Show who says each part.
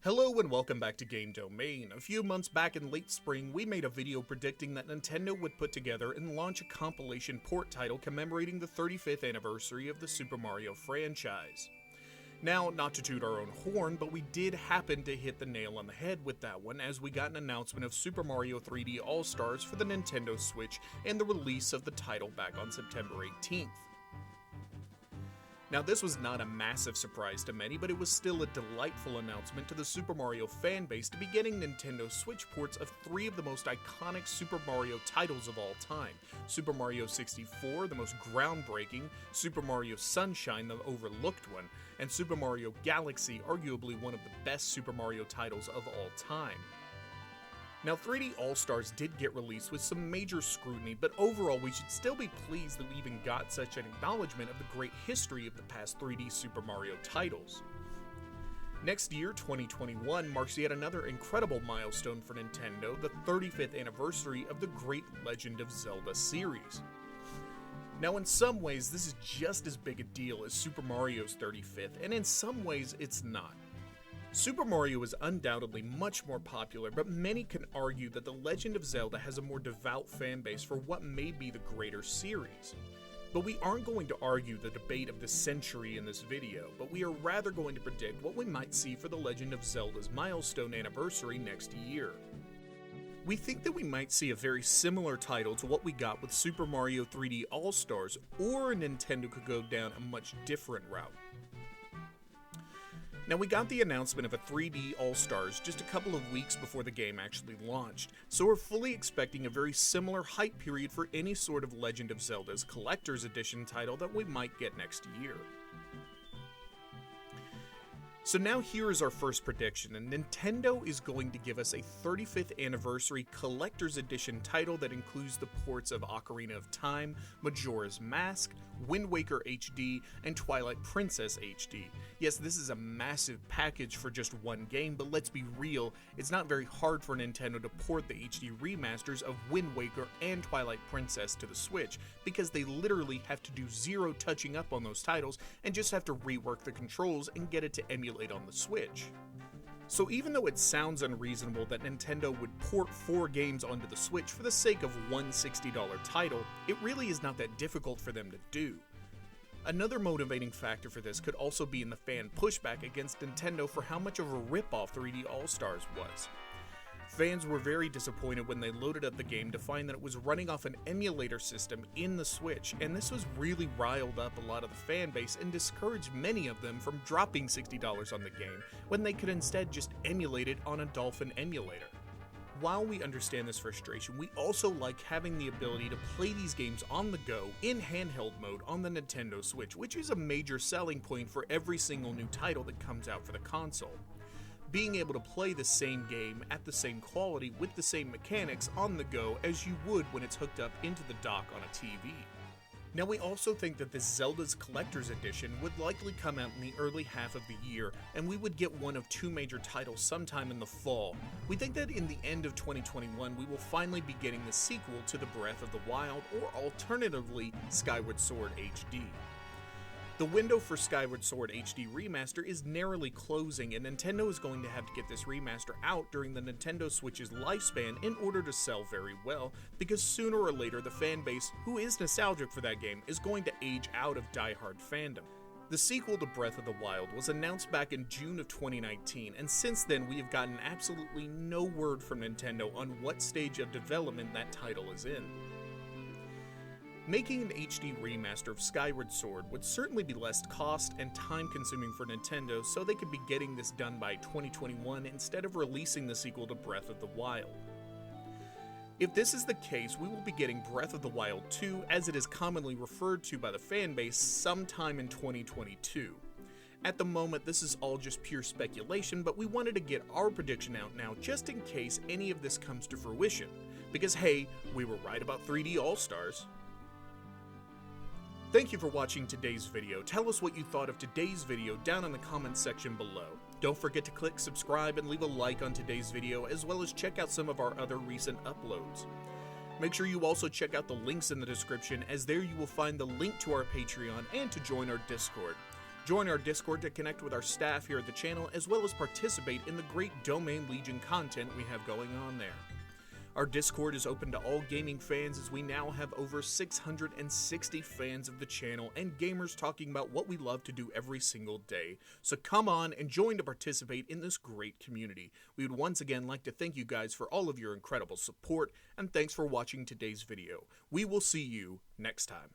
Speaker 1: Hello and welcome back to Game Domain. A few months back in late spring, we made a video predicting that Nintendo would put together and launch a compilation port title commemorating the 35th anniversary of the Super Mario franchise. Now, not to toot our own horn, but we did happen to hit the nail on the head with that one as we got an announcement of Super Mario 3D All-Stars for the Nintendo Switch and the release of the title back on September 18th. Now, this was not a massive surprise to many, but it was still a delightful announcement to the Super Mario fanbase to be getting Nintendo Switch ports of three of the most iconic Super Mario titles of all time: Super Mario 64, the most groundbreaking, Super Mario Sunshine, the overlooked one, and Super Mario Galaxy, arguably one of the best Super Mario titles of all time. Now, 3D All-Stars did get released with some major scrutiny, but overall we should still be pleased that we even got such an acknowledgement of the great history of the past 3D Super Mario titles. Next year, 2021, marks yet another incredible milestone for Nintendo, the 35th anniversary of the great Legend of Zelda series. Now, in some ways, this is just as big a deal as Super Mario's 35th, and in some ways, it's not. Super Mario is undoubtedly much more popular, but many can argue that The Legend of Zelda has a more devout fanbase for what may be the greater series. But we aren't going to argue the debate of the century in this video, but we are rather going to predict what we might see for The Legend of Zelda's milestone anniversary next year. We think that we might see a very similar title to what we got with Super Mario 3D All-Stars, or Nintendo could go down a much different route. Now, we got the announcement of a 3D All-Stars just a couple of weeks before the game actually launched, so we're fully expecting a very similar hype period for any sort of Legend of Zelda's Collector's Edition title that we might get next year. So now here is our first prediction, and Nintendo is going to give us a 35th anniversary Collector's Edition title that includes the ports of Ocarina of Time, Majora's Mask, Wind Waker HD, and Twilight Princess HD. Yes, this is a massive package for just one game, but let's be real, it's not very hard for Nintendo to port the HD remasters of Wind Waker and Twilight Princess to the Switch, because they literally have to do zero touching up on those titles and just have to rework the controls and get it to emulate on the Switch. So even though it sounds unreasonable that Nintendo would port 4 games onto the Switch for the sake of one $60 title, it really is not that difficult for them to do. Another motivating factor for this could also be in the fan pushback against Nintendo for how much of a rip-off 3D All-Stars was. Fans were very disappointed when they loaded up the game to find that it was running off an emulator system in the Switch, and this was really riled up a lot of the fan base and discouraged many of them from dropping $60 on the game when they could instead just emulate it on a Dolphin emulator. While we understand this frustration, we also like having the ability to play these games on the go in handheld mode on the Nintendo Switch, which is a major selling point for every single new title that comes out for the console. Being able to play the same game at the same quality with the same mechanics on the go as you would when it's hooked up into the dock on a TV. Now, we also think that this Zelda's Collector's Edition would likely come out in the early half of the year, and we would get one of 2 major titles sometime in the fall. We think that in the end of 2021 we will finally be getting the sequel to the Breath of the Wild, or alternatively, Skyward Sword HD. The window for Skyward Sword HD Remaster is narrowly closing, and Nintendo is going to have to get this remaster out during the Nintendo Switch's lifespan in order to sell very well, because sooner or later the fanbase, who is nostalgic for that game, is going to age out of die-hard fandom. The sequel to Breath of the Wild was announced back in June of 2019, and since then we have gotten absolutely no word from Nintendo on what stage of development that title is in. Making an HD remaster of Skyward Sword would certainly be less cost and time consuming for Nintendo, so they could be getting this done by 2021 instead of releasing the sequel to Breath of the Wild. If this is the case, we will be getting Breath of the Wild 2, as it is commonly referred to by the fanbase, sometime in 2022. At the moment, this is all just pure speculation, but we wanted to get our prediction out now just in case any of this comes to fruition, because hey, we were right about 3D All-Stars. Thank you for watching today's video. Tell us what you thought of today's video down in the comments section below. Don't forget to click subscribe and leave a like on today's video, as well as check out some of our other recent uploads. Make sure you also check out the links in the description, as there you will find the link to our Patreon and to join our Discord. Join our Discord to connect with our staff here at the channel, as well as participate in the great Domain Legion content we have going on there. Our Discord is open to all gaming fans, as we now have over 660 fans of the channel and gamers talking about what we love to do every single day. So come on and join to participate in this great community. We would once again like to thank you guys for all of your incredible support, and thanks for watching today's video. We will see you next time.